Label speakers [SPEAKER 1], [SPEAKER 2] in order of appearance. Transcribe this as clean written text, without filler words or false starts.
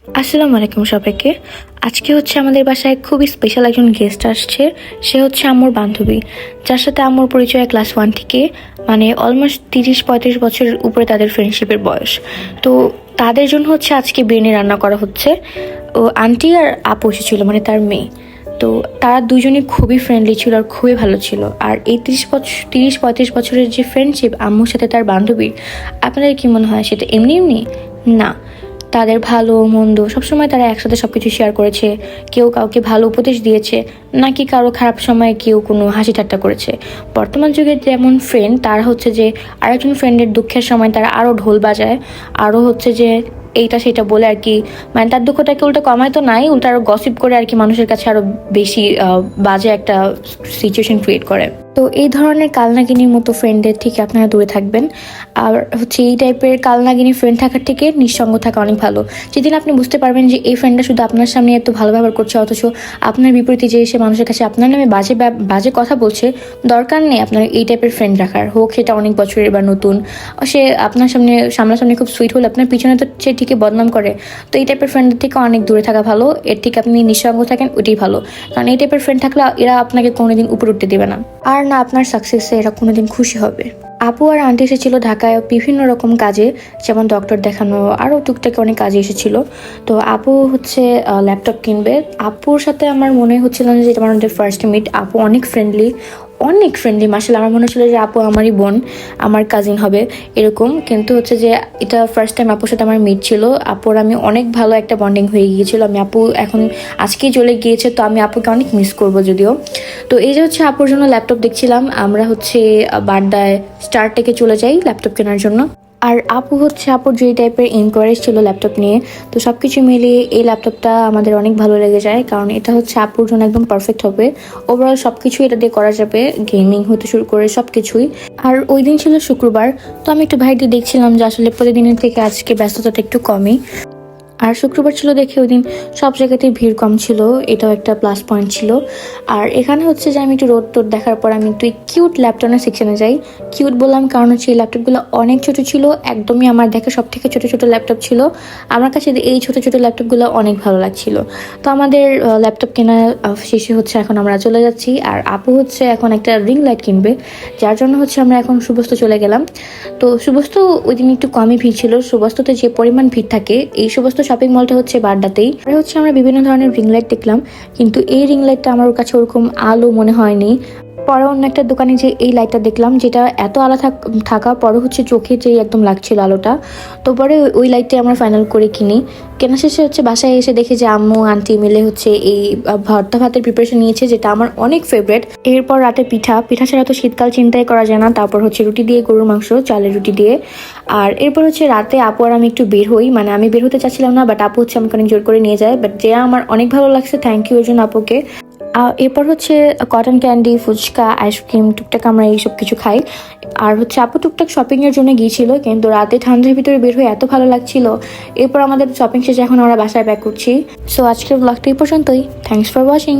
[SPEAKER 1] আসসালামু আলাইকুম সবাইকে। আজকে হচ্ছে আমাদের বাসায় খুবই স্পেশাল একজন গেস্ট আসছে। সে হচ্ছে আম্মুর বান্ধবী, যার সাথে আম্মুর পরিচয় ক্লাস 1 থেকে, মানে অলমোস্ট 30-35 বছরের উপরে তাদের ফ্রেন্ডশিপের বয়স। তো তাদের জন্য হচ্ছে আজকে বিরিয়ানি রান্না করা হচ্ছে। ও আন্টি আর আপু এসেছিল, মানে তার মেয়ে। তো তারা দুজনই খুবই ফ্রেন্ডলি ছিল আর খুবই ভালো ছিল। আর এই 30-35 বছরের যে ফ্রেন্ডশিপ আম্মুর সাথে তার বান্ধবীর, আপনাদের কি মনে হয় সেটা এমনি এমনি? না, তাদের ভালো মন্দ সবসময় তারা একসাথে সবকিছু শেয়ার করেছে। কেউ কাউকে ভালো উপদেশ দিয়েছে, নাকি কারো খারাপ সময়ে কেউ কোনো হাসি ঠাট্টা করেছে। বর্তমান যুগের যেমন ফ্রেন্ড, তারা হচ্ছে যে আরেকজন ফ্রেন্ডের দুঃখের সময় তারা আরও ঢোল বাজায়, আরও হচ্ছে যে এইটা সেটা বলে আর কি, মানে তার দুঃখটাকে উল্টা কমায় তো নাই, উল্টা আরও গসিপ করে আর কি মানুষের কাছে আরও বেশি বাজে একটা সিচুয়েশন ক্রিয়েট করে। তো এই ধরনের কালনাগিনীর মতো ফ্রেন্ডের থেকে আপনারা দূরে থাকবেন। আর হচ্ছে এই টাইপের কালনাগিনী ফ্রেন্ড থাকার থেকে নিঃসঙ্গ থাকা অনেক ভালো। যেদিন আপনি বুঝতে পারবেন যে এই ফ্রেন্ডটা শুধু আপনার সামনে এত ভালো ব্যবহার করছে, অথচ আপনার বিপরীতে যে এসে মানুষের কাছে আপনার নামে বাজে কথা বলছে, দরকার নেই আপনার এই টাইপের ফ্রেন্ড রাখার। হোক সেটা অনেক বছরের বা নতুন, সে আপনার সামনাসামনি খুব সুইট হলে আপনার পিছনে তো সে ঠিকই বদনাম করে। তো এই টাইপের ফ্রেন্ডের থেকে অনেক দূরে থাকা ভালো। এর থেকে আপনি নিঃসঙ্গ থাকেন, ওইটাই ভালো। কারণ এই টাইপের ফ্রেন্ড থাকলে এরা আপনাকে কোনোদিন উপরে উঠতে দেবে না, আর না আপনার সাকসেসে এরা কোনোদিন খুশি হবে। আপু আর আন্টি এসেছিল ঢাকায় বিভিন্ন রকম কাজে, যেমন ডক্টর দেখানো, আরও টুকটাক অনেক কাজে এসেছিল। তো আপু হচ্ছে ল্যাপটপ কিনবে। আপুর সাথে আমার মনে হচ্ছিল না যে এটা আমাদের ফার্স্ট মিট। আপু অনেক ফ্রেন্ডলি মাসাল্লাহ। আমার মনে হচ্ছিল যে আপু আমারই বোন, আমার কাজিন হবে এরকম। কিন্তু হচ্ছে যে এটা ফার্স্ট টাইম আপুর সাথে আমার মিট ছিল। আপুর আমি অনেক ভালো একটা বন্ডিং হয়ে গিয়েছিল। আপু এখন আজকেই চলে গিয়েছে, তো আমি আপুকে অনেক মিস করবো যদিও। তো এই যে হচ্ছে আপুর জন্য ল্যাপটপ দেখছিলাম। আমরা হচ্ছে বাড্ডায় স্টার টেকে চলে যাই ল্যাপটপ কেনার জন্য। আর আপুর যে টাইপের ইনকোয়ারিজ ছিল ল্যাপটপ নিয়ে, তো সব কিছু মিলিয়ে এই ল্যাপটপটা আমাদের অনেক ভালো লেগে যায়, কারণ এটা হচ্ছে আপুর জন্য একদম পারফেক্ট হবে। ওভারঅল সব কিছুই এটা দিয়ে করা যাবে, গেমিং হতে শুরু করে সব কিছুই। আর ওই দিন ছিল শুক্রবার, তো আমি একটু ভাইটি দেখছিলাম যে আসলে প্রতিদিনের থেকে আজকে ব্যস্ততাটা একটু কমই। আর শুক্রবার ছিল দেখে ওই দিন সব জায়গাতেই ভিড় কম ছিল, এটাও একটা প্লাস পয়েন্ট ছিল। আর এখানে হচ্ছে যে আমি একটু রোড টোড দেখার পর আমি একটু কিউট ল্যাপটপের সেকশনে যাই। কিউট বললাম কারণ হচ্ছে এই ল্যাপটপগুলো অনেক ছোট ছিল, একদমই আমার দেখা সব থেকে ছোট ছোট ল্যাপটপ ছিল। আমার কাছে এই ছোট ছোট ল্যাপটপগুলো অনেক ভালো লাগছিল। তো আমাদের ল্যাপটপ কেনা শেষে হচ্ছে এখন আমরা চলে যাচ্ছি। আর আপু হচ্ছে এখন একটা রিং লাইট কিনবে, যার জন্য হচ্ছে আমরা এখন সুবস্ত চলে গেলাম। তো সুবস্ত ওই দিন একটু কমই ভিড় ছিল। সুবস্ততে যে পরিমাণ ভিড় থাকে, এই সুবস্ত শপিং মলটা হচ্ছে বাড্ডাতেই। আর হচ্ছে আমরা বিভিন্ন ধরনের রিং লাইট দেখলাম, কিন্তু এই রিং লাইটটা আমার কাছে ওরকম আলো মনে হয়নি। পরে অন্য একটা দোকানে যে এই লাইটটা দেখলাম, যেটা এত আলো থাকা পরে হচ্ছে চোখে যে একদম লাগছিল আলোটা। তো পরে ওই লাইটটাই আমরা ফাইনাল করে কিনি। কেনা শেষে হচ্ছে বাসায় এসে দেখি যে আম্মু আন্টি মিলে হচ্ছে এই ভর্তা ভাতের প্রিপারেশন নিয়েছে, যেটা আমার অনেক ফেভারেট। এরপর রাতে পিঠা ছাড়া তো শীতকাল চিন্তাই করা যায় না। তারপর হচ্ছে রুটি দিয়ে গরুর মাংস, চালের রুটি দিয়ে। আর এরপর হচ্ছে রাতে আপু আর আমি একটু বের হই, মানে আমি বের হতে চাচ্ছিলাম না, বাট আপু হচ্ছে আমাকে অনেক জোর করে নিয়ে যায়। বাট যে আমার অনেক ভালো লাগছে, থ্যাংক ইউ ওর জন্য আপুকে। এরপর হচ্ছে কটন ক্যান্ডি, ফুচকা, আইসক্রিম টুকটাক আমরা এইসব কিছু খাই। আর হচ্ছে আপু টুকটাক শপিংয়ের জন্য গিয়েছিল, কিন্তু রাতে ঠান্ডার ভিতরে বের হয়ে এত ভালো লাগছিল। এরপর আমাদের শপিং শেষে এখন আমরা বাসায় ব্যাক করছি। সো আজকের ব্লগটা এই পর্যন্তই। Thanks for watching.